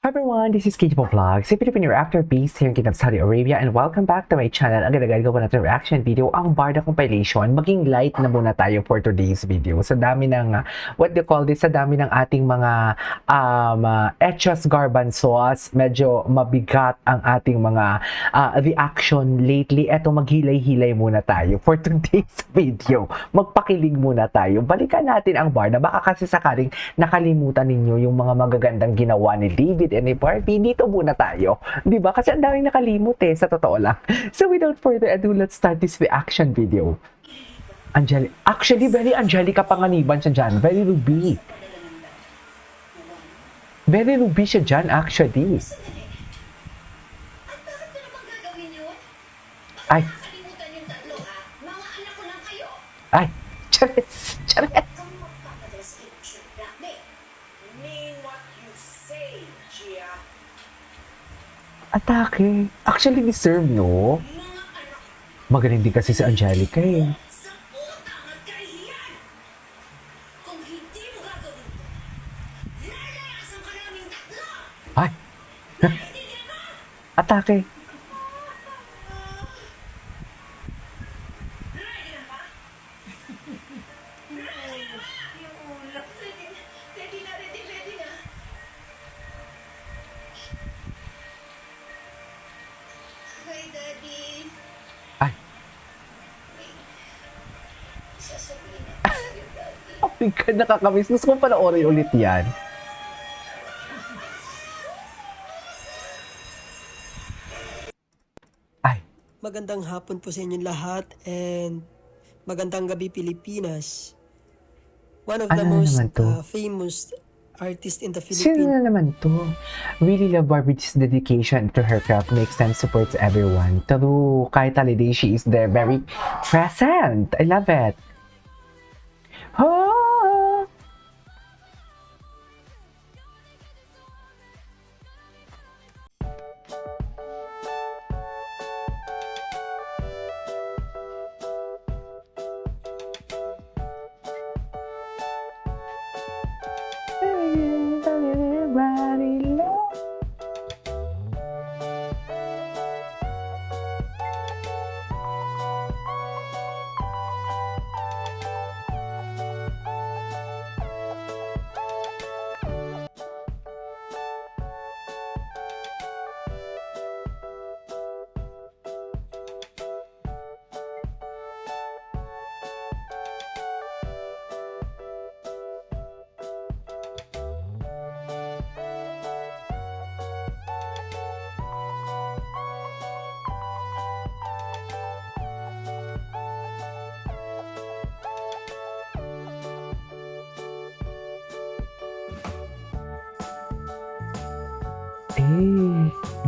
Hi everyone, this is Katie Po Vlogs, a Filipino actor based here in Kingdom, Saudi Arabia, and welcome back to my channel. Ang gagagawa natin reaction video, ang Barda Compilation. Maging light na muna tayo for today's video. Sa dami ng, what do you call this, sa dami ng ating mga hechos garbanzos, medyo mabigat ang ating mga reaction lately. Eto, maghilay-hilay muna tayo for today's video. Magpakilig muna tayo. Balikan natin ang Barda. Baka kasi sakaling nakalimutan ninyo yung mga magagandang ginawa ni David and ni Barbie. Dito muna tayo. Di ba? Kasi ang daming nakalimot sa totoo lang. So without further ado, let's start this reaction video. Actually, very Angelica Panganiban siya dyan. Very Ruby. Very Ruby siya dyan, actually. Ay. Ay. Charis. Charis. Atake. Actually, deserve, no? Magaling din kasi si Angelica Ay! Atake. Ay. Oh my God, nakakamiss. Gusto ko panoorin ulit yan. Ay. Magandang hapon po sa inyong lahat and magandang gabi Pilipinas. One of the most famous artist in the Philippines. Sino na naman to? Really love Barbie's dedication to her craft, makes sense, supports everyone. True, kahit holiday, she is there very present. I love it. Oh!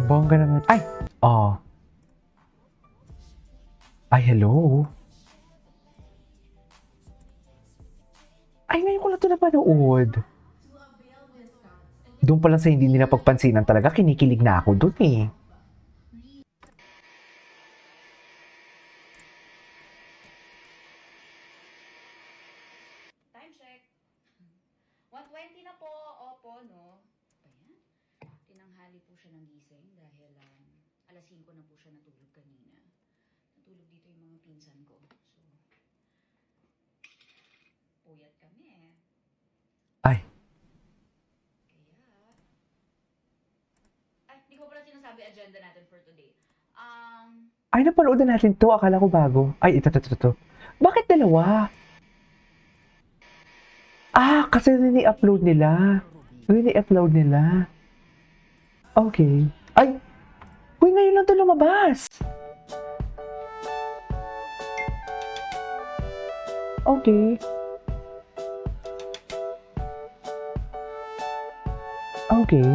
Bongga naman. Ay! Oh. Ay, hello. Ay, ngayon ko na ito napanood. Doon pa lang sa hindi nila pagpansinan talaga, kinikilig na ako doon Time check. 1:20 na po. Opo, no? Ayan. Tinanghali po siya ng gising dahil alas 5 na po siya natulog kanina. Natulog dito yung mga pinsan ko. So, puyat kami Ay. Ay, hindi ko pala sinasabi agenda natin for today. Ay, napanood na natin to. Akala ko bago. Ay, ito. Bakit dalawa? Kasi ini-upload nila. Ini-upload nila. Okay. Ay! Uy, ngayon lang ito lumabas. Okay. Okay.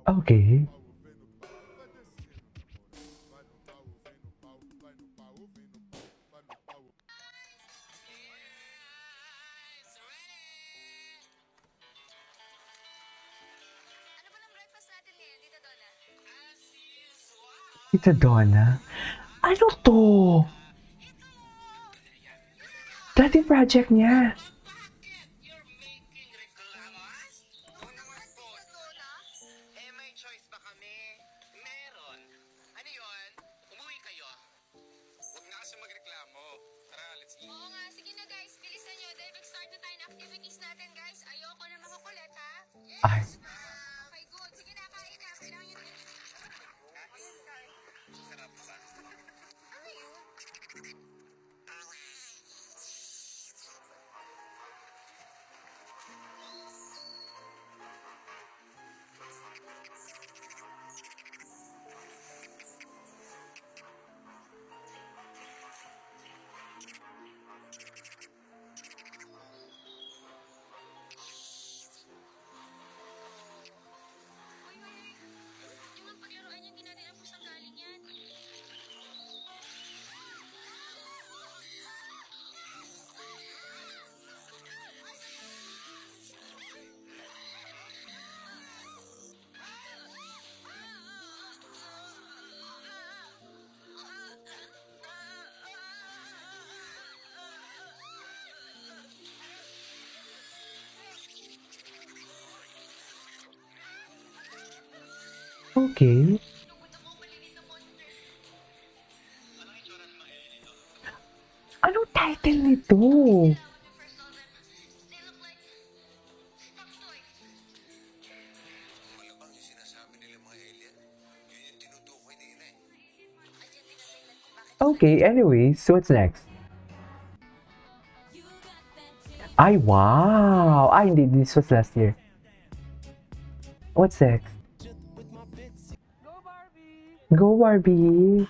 Okay. Ano ba ng breakfast natin ngayon, Tita Donna? Tita Donna? Ano to? Dating project niya. You're making reklamos? Oo naman po. May choice ba kami? Meron. Ano yun? Umuwi kayo? Huwag na kasi magreklamo. Tara, let's eat. Oo nga, sige na guys, bilisan nyo dahil mag-start na tayo ng activities natin guys. Ayoko na makukulit ha. Yes! Ay. Okay, good. Sige na, kain na. Kailangan yun. Sarap ba? Ano yun? Uy, yung mga paglaruan yan, hindi natin alam kung saan galing yan. Okay. Anong title nito? They look like stuffed toys. Ano bang yung sinasabi nila mga alien? Yun yung tinutukoy nila eh. Ayun din ang dahilan kung bakit Okay, anyway, so what's next? Ay, wow! Ay, hindi, this was last year. What's next? Go Barbie!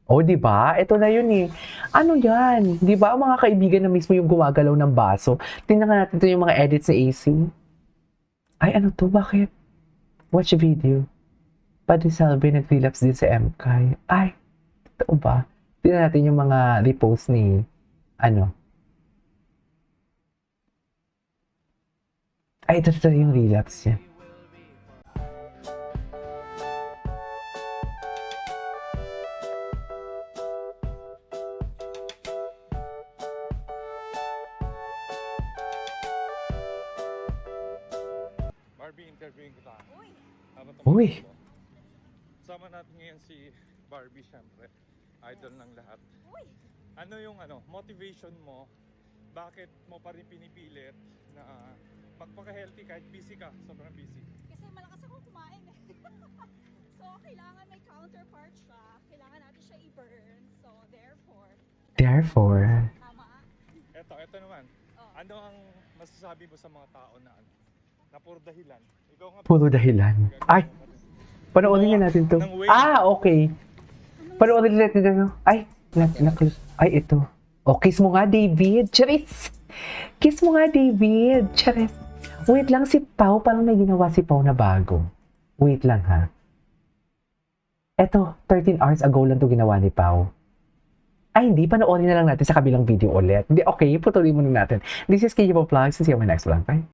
Oh, di ba? Ito na yun eh. Ano yan? Di ba? Ang mga kaibigan na mismo yung gumagalaw ng baso. Tingnan nga natin ito yung mga edits sa AC. Ay, ano to? Bakit? Watch video. Pati Salve nag-relapse din sa MK. Ay, totoo ba? Tingnan natin yung mga repost ni, ano. Ay, ito yung relapse niya. Barbie, interviewing kita. Habang Uy. tumatakbo. Sama natin ngayon si Barbie, syempre. Idol ng lahat. Ano yung motivation mo? Bakit mo pa rin pinipilit na magpaka-healthy kahit busy ka? Sobrang busy. Kasi malakas akong kumain eh. So, kailangan may counterpart siya. Kailangan natin siya i-burn. So, therefore, tama. Ito naman. Oh. Ano ang masasabi mo sa mga tao na na puro dahilan? Ikaw nga. Puro dahilan. Ay, panoorin na natin to. Ng way. Ah, okay. Panoorin natin to. Ay, ay, ito. Oh, kiss mo nga, David. Charis! Kiss mo nga, David. Charis. Wait lang, si Pao. Parang may ginawa si Pao na bago. Wait lang, ha. Eto, 13 hours ago lang to ginawa ni Pao. Ay, hindi. Panoorin na lang natin sa kabilang video ulit. Hindi, okay. Patuloy muna natin. This is KJ Vlogs. See you on my next vlog. Bye.